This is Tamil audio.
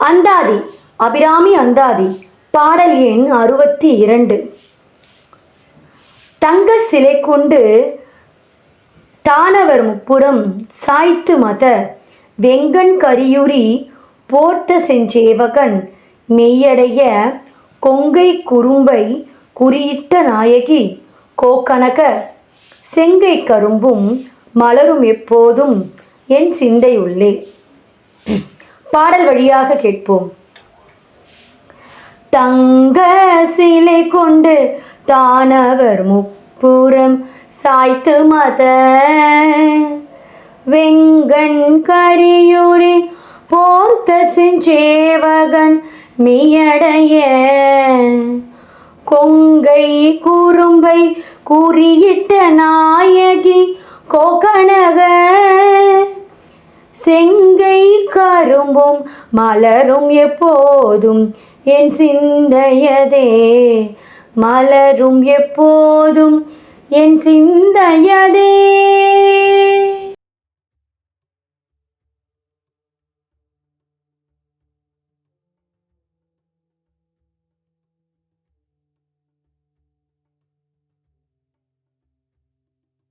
அந்தாதி அபிராமி அந்தாதி பாடல் எண் 62. தங்க சிலை கொண்டு தானவர் முப்புறம் சாய்த்து மத வெங்கண் கரியுரி போர்த்த செஞ்சேவகன் மெய்யடைய கொங்கை குறும்பை குறியிட்ட நாயகி கோக்கனக செங்கை கரும்பும் மலரும் எப்போதும் என் சிந்தையுள்ளே. பாடல் வழியாக கேட்போம். தங்க சிலை கொண்டு தானவர் முப்புறம் சாய்த்து மத வெங்கண் கரியுரி போர்த்த செஞ்சேவகன் மெய்யடைய கொங்கை குறும்பை குறியிட்ட நாயகி கோகனக செங்கை கரும்பும் மலரும் எப்போதும் என் சிந்தையதே. மலரும் எப்போதும் என் சிந்தையதே.